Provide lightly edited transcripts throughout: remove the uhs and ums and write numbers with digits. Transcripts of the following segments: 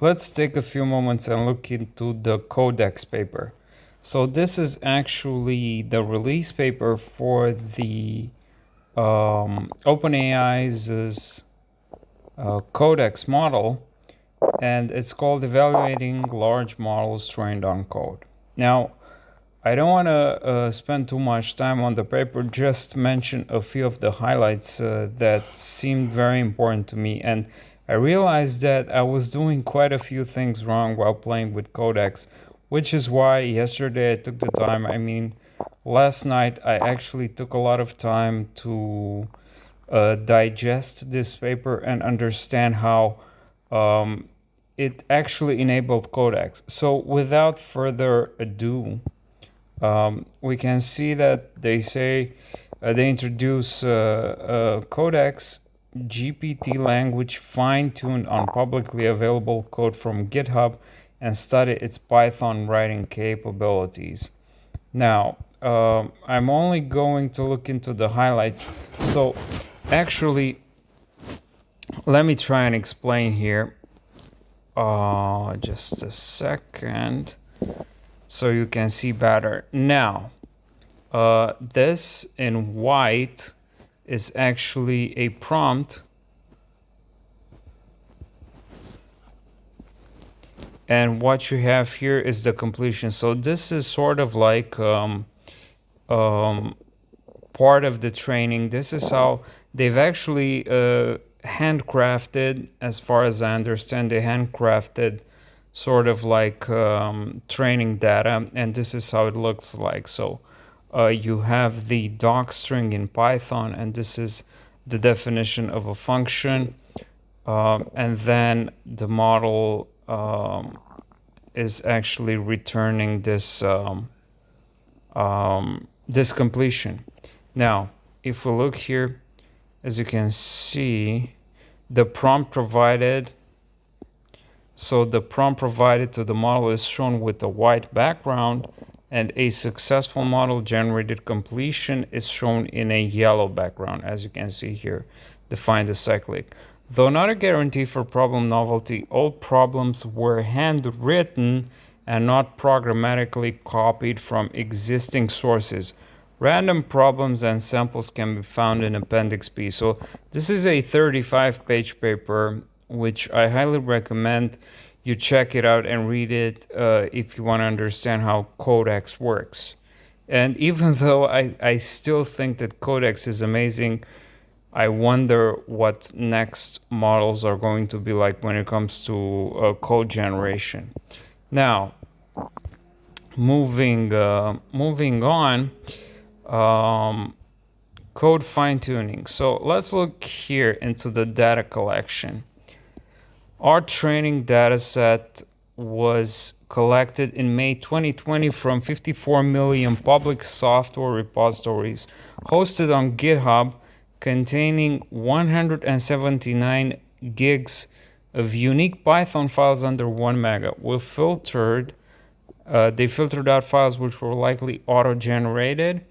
let's take a few moments and look into the Codex paper. So this is actually the release paper for the OpenAI's Codex model, and it's called Evaluating Large Models Trained on Code. Now, I don't want to spend too much time on the paper, just mention a few of the highlights that seemed very important to me. And I realized that I was doing quite a few things wrong while playing with Codex, which is why yesterday I took the time. I mean, last night I actually took a lot of time to digest this paper and understand how it actually enabled Codex. So without further ado, we can see that they say they introduce Codex GPT language fine-tuned on publicly available code from GitHub and study its Python writing capabilities. Now, I'm only going to look into the highlights. So actually, let me try and explain here. Just a second, so you can see better. Now, this in white is actually a prompt, and what you have here is the completion. So this is sort of like part of the training. This is how they've actually handcrafted, as far as I understand, they handcrafted sort of like training data, and this is how it looks like. So you have the doc string in Python, and this is the definition of a function, and then the model is actually returning this this completion. Now, if we look here, as you can see, the prompt provided. So the prompt provided to the model is shown with a white background, and a successful model generated completion is shown in a yellow background, as you can see here. Define the cyclic. Though not a guarantee for problem novelty, all problems were handwritten and not programmatically copied from existing sources. Random problems and samples can be found in Appendix B. So this is a 35-page paper, which I highly recommend you check it out and read it if you want to understand how Codex works. And even though I still think that Codex is amazing, I wonder what next models are going to be like when it comes to code generation. Now, moving on, code fine-tuning. So let's look here into the data collection. Our training data set was collected in May 2020 from 54 million public software repositories hosted on GitHub, containing 179 gigs of unique Python files under 1 mega. They filtered out files which were likely auto-generated,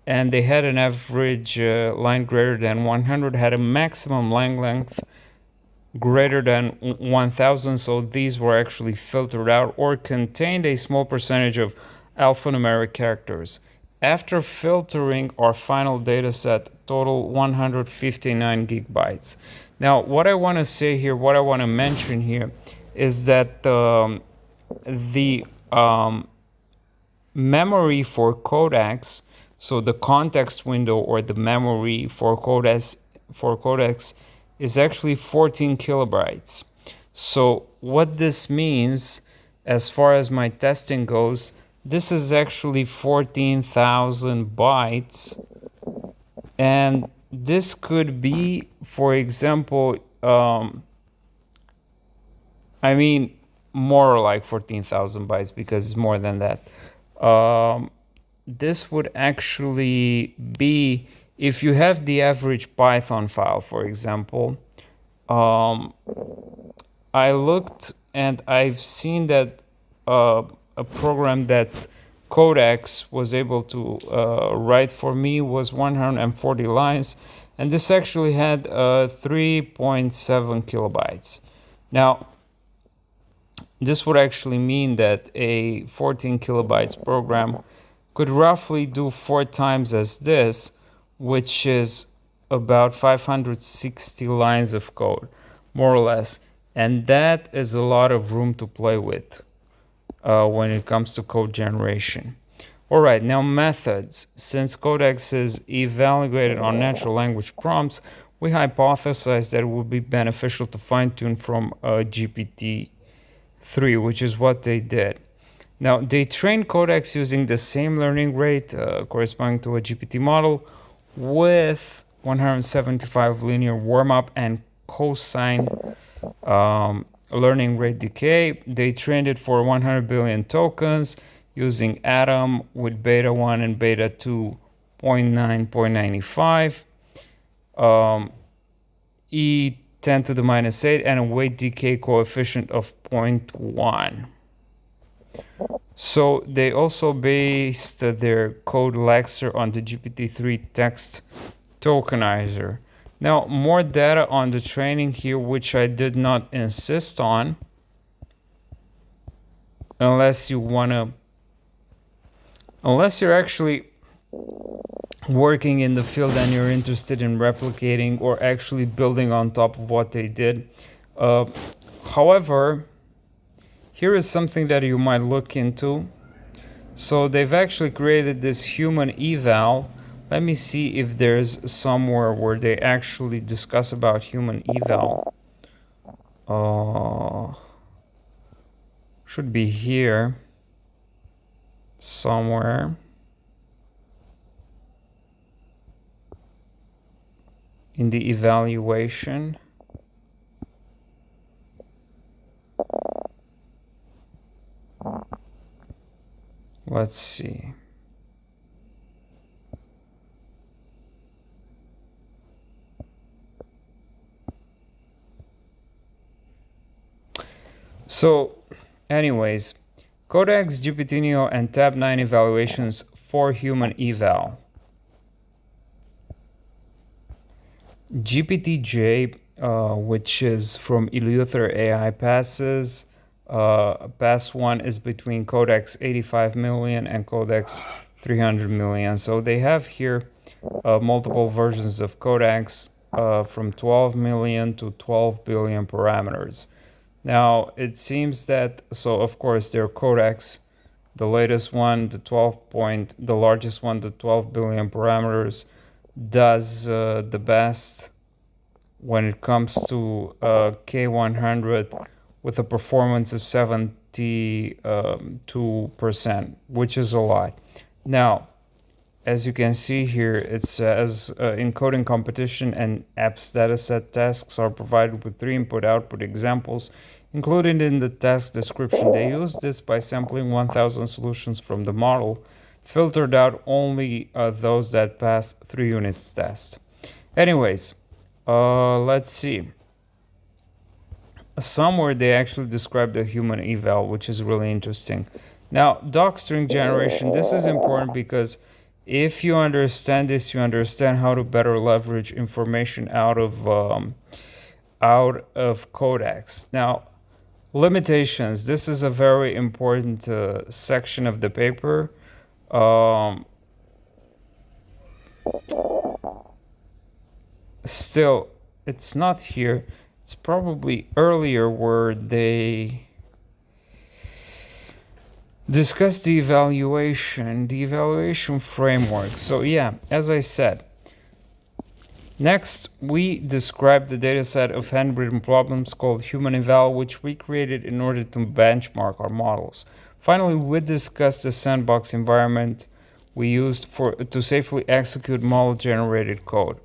and they had an average line greater than 100, had a maximum line length greater than 1000, so these were actually filtered out, or contained a small percentage of alphanumeric characters. After filtering, our final data set total 159 gigabytes. Now, what I want to say here, what I want to mention here, is that the memory for Codex, so the context window or the memory for Codex is actually 14 kilobytes. So what this means, as far as my testing goes, this is actually 14,000 bytes. And this could be, for example, I mean, more like 14,000 bytes, because it's more than that. This would actually be, if you have the average Python file, for example, I looked and I've seen that a program that Codex was able to write for me was 140 lines, and this actually had 3.7 kilobytes. Now, this would actually mean that a 14 kilobytes program could roughly do 4 times as this, which is about 560 lines of code, more or less. And that is a lot of room to play with when it comes to code generation. All right, now methods. Since Codex is evaluated on natural language prompts, we hypothesized that it would be beneficial to fine-tune from GPT-3, which is what they did. Now, they trained Codex using the same learning rate corresponding to a GPT model with 175 linear warm-up and cosine learning rate decay. They trained it for 100 billion tokens using Atom with beta 1 and beta 2.9.95, E 10 to the minus 8, and a weight decay coefficient of 0.1. So they also based their code Lexer on the GPT-3 text tokenizer. Now, more data on the training here, which I did not insist on, unless you're actually working in the field and you're interested in replicating or actually building on top of what they did. However, here is something that you might look into. So they've actually created this human eval. Let me see if there's somewhere where they actually discuss about human eval. Should be here somewhere. In the evaluation. Let's see. So, anyways, Codex, GPT-Neo, and Tab 9 evaluations for human eval. GPT-J, which is from Eleuther AI passes. Pass 1 is between Codex 85 million and Codex 300 million. So they have here multiple versions of Codex from 12 million to 12 billion parameters. Now, it seems that, so of course, their Codex, the latest one, the largest one, the 12 billion parameters, does the best when it comes to K100 with a performance of 72%, which is a lot. Now, as you can see here, it says encoding competition and apps dataset tasks are provided with 3 input-output examples included in the task description. They use this by sampling 1,000 solutions from the model, filtered out only those that pass 3 units test. Anyways, let's see. Somewhere they actually describe the human eval, which is really interesting. Now, docstring generation, this is important because if you understand this, you understand how to better leverage information out of Codex. Now, limitations. This is a very important section of the paper. Still, it's not here. It's probably earlier where they discuss the evaluation framework. So yeah, as I said, next we describe the dataset of handwritten problems called human eval, which we created in order to benchmark our models. Finally, we discussed the sandbox environment we used to safely execute model-generated code.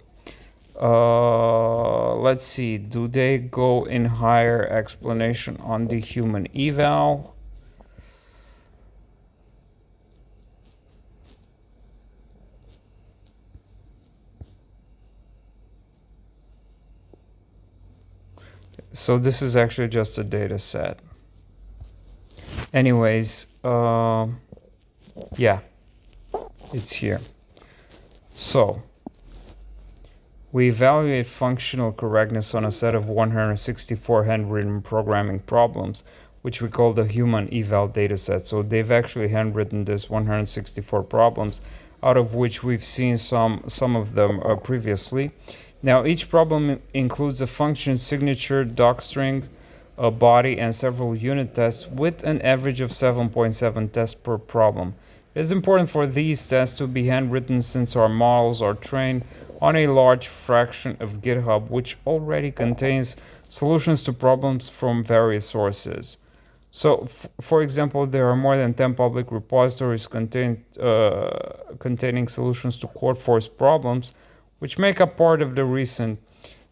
Let's see, do they go in higher explanation on the human eval? So this is actually just a data set. Anyways, yeah, it's here. So we evaluate functional correctness on a set of 164 handwritten programming problems. which we call the human eval dataset. So they've actually handwritten this 164 problems, out of which we've seen some of them previously. Now, each problem includes a function signature, docstring, a body, and several unit tests with an average of 7.7 tests per problem. It is important for these tests to be handwritten since our models are trained on a large fraction of GitHub, which already contains solutions to problems from various sources. So, for example, there are more than 10 public repositories containing solutions to code force problems, which make up part of the recent.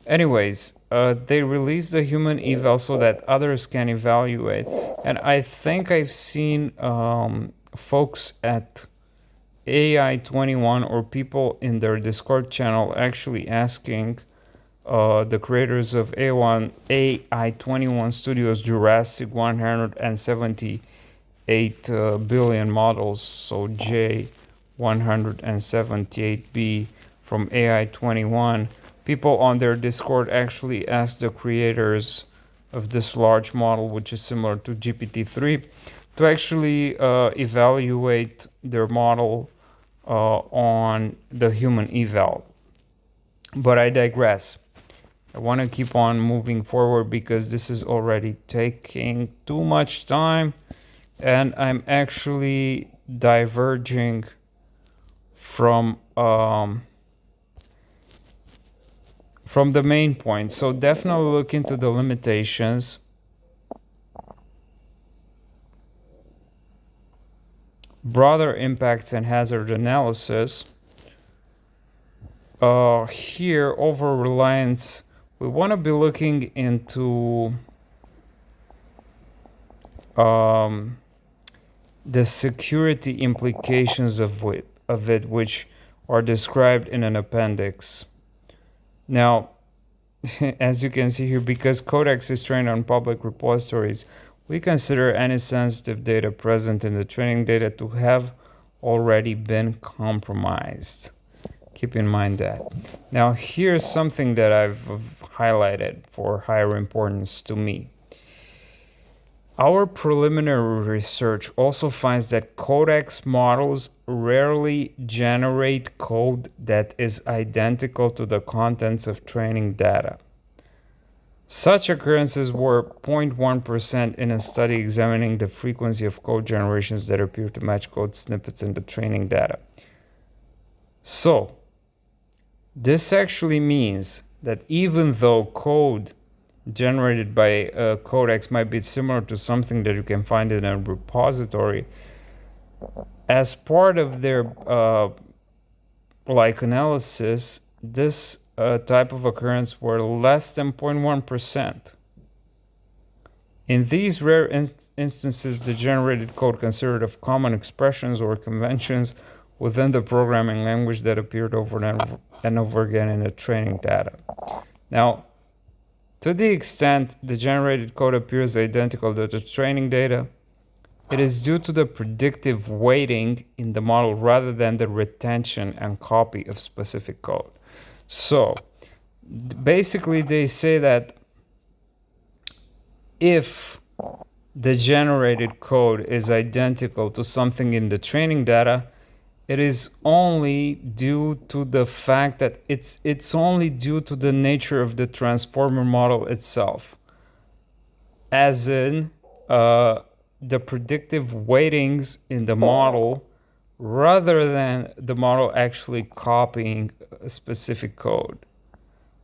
Anyways, they released the human eval so that others can evaluate. And I think I've seen folks at AI21 or people in their Discord channel actually asking the creators of AI21 Studios Jurassic 178 billion models, so J178B from AI21. People on their Discord actually asked the creators of this large model, which is similar to GPT-3, to actually evaluate their model on the human eval. But I digress. I want to keep on moving forward because this is already taking too much time, and I'm actually diverging from the main point. So definitely look into the limitations. Broader impacts and hazard analysis. Here, over reliance, we want to be looking into the security implications of it, which are described in an appendix. Now, as you can see here, because Codex is trained on public repositories, we consider any sensitive data present in the training data to have already been compromised. Keep in mind that. Now, here's something that I've highlighted for higher importance to me. Our preliminary research also finds that Codex models rarely generate code that is identical to the contents of training data. Such occurrences were 0.1% in a study examining the frequency of code generations that appear to match code snippets in the training data. So, this actually means that even though code generated by Codex might be similar to something that you can find in a repository, as part of their analysis, this type of occurrence were less than 0.1%. In these rare instances, the generated code consisted of common expressions or conventions within the programming language that appeared over and over again in the training data. Now, to the extent the generated code appears identical to the training data, it is due to the predictive weighting in the model rather than the retention and copy of specific code. So, basically they say that if the generated code is identical to something in the training data, it is only due to the fact that it's only due to the nature of the transformer model itself, as in the predictive weightings in the model rather than the model actually copying a specific code.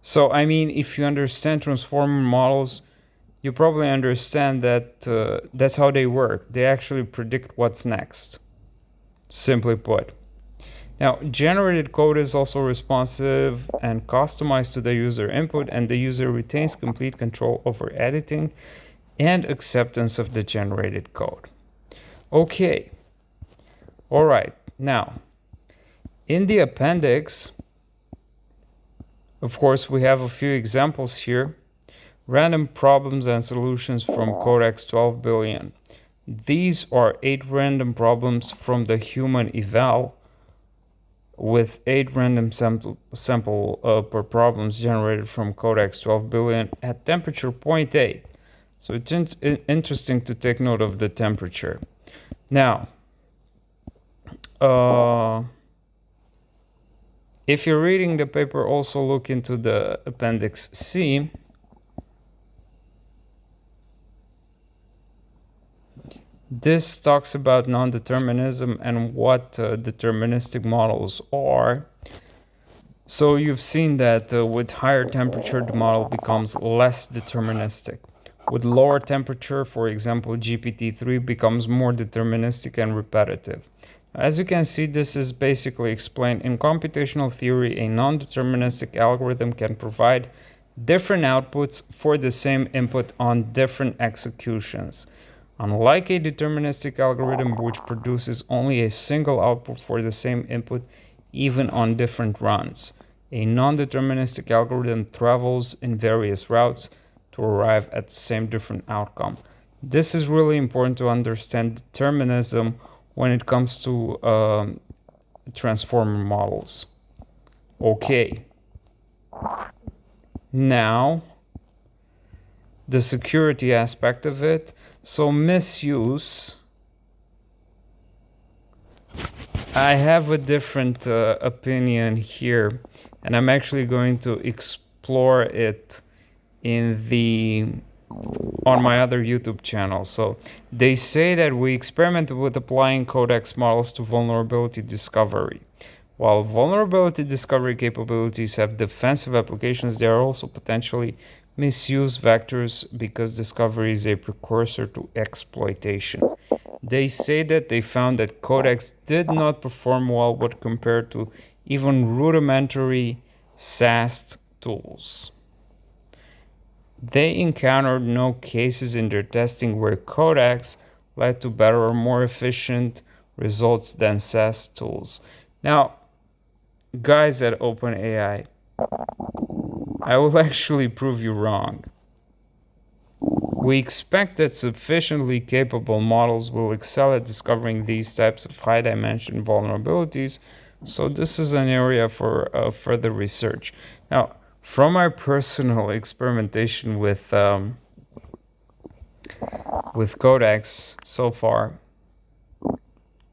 So, I mean, if you understand transformer models, you probably understand that that's how they work. They actually predict what's next. Simply put. Now, generated code is also responsive and customized to the user input, and the user retains complete control over editing and acceptance of the generated code. Okay. All right. Now, in the appendix, of course, we have a few examples here. Random problems and solutions from Codex 12 billion. These are 8 random problems from the human eval with 8 random sample per problems generated from Codex 12 billion at temperature 0.8. So it's interesting to take note of the temperature. Now, if you're reading the paper, also look into the Appendix C. This talks about non-determinism and what deterministic models are. So you've seen that with higher temperature, the model becomes less deterministic. With lower temperature, for example, GPT-3 becomes more deterministic and repetitive. As you can see, this is basically explained in computational theory. A non-deterministic algorithm can provide different outputs for the same input on different executions. Unlike a deterministic algorithm which produces only a single output for the same input even on different runs, a non-deterministic algorithm travels in various routes to arrive at the same different outcome. This is really important to understand determinism when it comes to transformer models. Okay. Now, the security aspect of it. So misuse, I have a different opinion here, and I'm actually going to explore it on my other YouTube channel. So they say that we experimented with applying Codex models to vulnerability discovery. While vulnerability discovery capabilities have defensive applications, they are also potentially misuse vectors because discovery is a precursor to exploitation. They say that they found that Codex did not perform well when compared to even rudimentary SAST tools. They encountered no cases in their testing where Codex led to better or more efficient results than SAST tools. Now, guys at OpenAI, I will actually prove you wrong. We expect that sufficiently capable models will excel at discovering these types of high-dimension vulnerabilities, so this is an area for further research. Now, from my personal experimentation with Codex so far,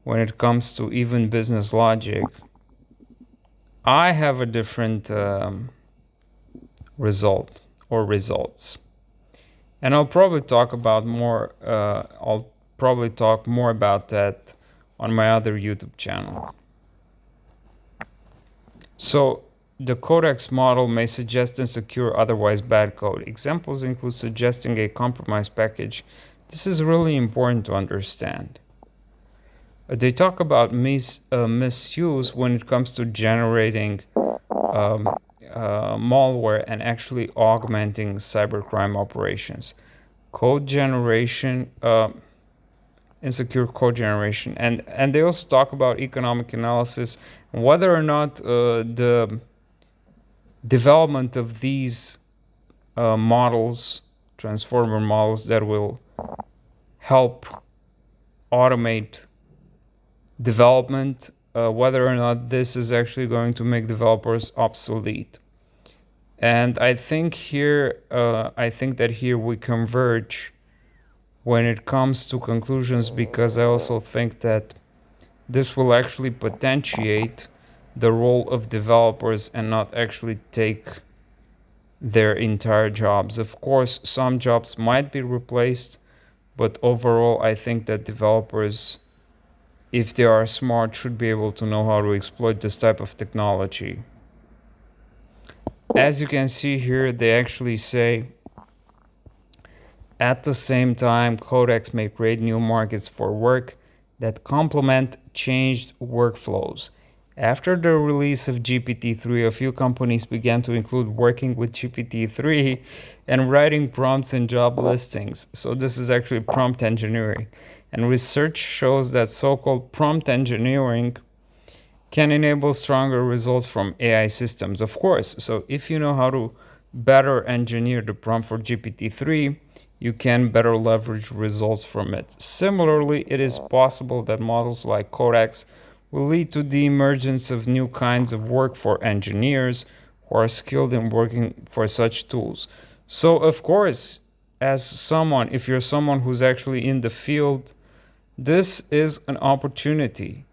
when it comes to even business logic, I have a different result or results. And I'll probably talk more about that on my other YouTube channel. So the Codex model may suggest insecure, otherwise bad code. Examples include suggesting a compromised package. This is really important to understand. They talk about misuse when it comes to generating malware and actually augmenting cybercrime operations. Code generation, insecure code generation, and they also talk about economic analysis, whether or not the development of these models, transformer models that will help automate development, whether or not this is actually going to make developers obsolete. And I think that here we converge when it comes to conclusions, because I also think that this will actually potentiate the role of developers and not actually take their entire jobs. Of course, some jobs might be replaced, but overall, I think that developers, if they are smart, should be able to know how to exploit this type of technology. As you can see here, they actually say, at the same time, Codex may create new markets for work that complement changed workflows. After the release of GPT-3, a few companies began to include working with GPT-3 and writing prompts in job listings. So this is actually prompt engineering. And research shows that so-called prompt engineering can enable stronger results from AI systems. Of course, so if you know how to better engineer the prompt for GPT-3, you can better leverage results from it. Similarly, it is possible that models like Codex will lead to the emergence of new kinds of work for engineers who are skilled in working for such tools. So, of course, as someone, if you're someone who's actually in the field, this is an opportunity.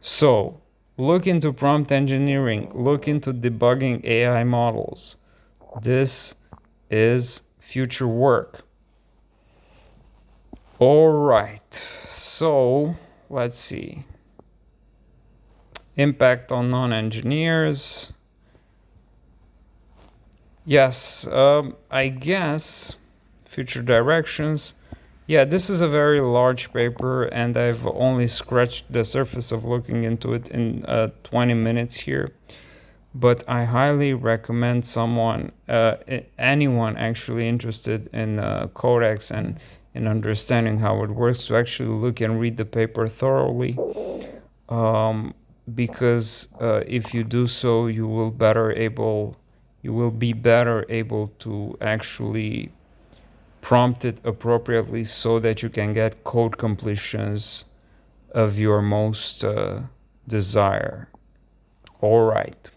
So look into prompt engineering, look into debugging AI models. This is future work. All right, so let's see. Impact on non-engineers. Yes, I guess future directions. Yeah, this is a very large paper, and I've only scratched the surface of looking into it in 20 minutes here. But I highly recommend someone, anyone actually interested in Codex and in understanding how it works, to actually look and read the paper thoroughly. Because if you do so, you will be better able to actually prompt it appropriately so that you can get code completions of your most desire. All right.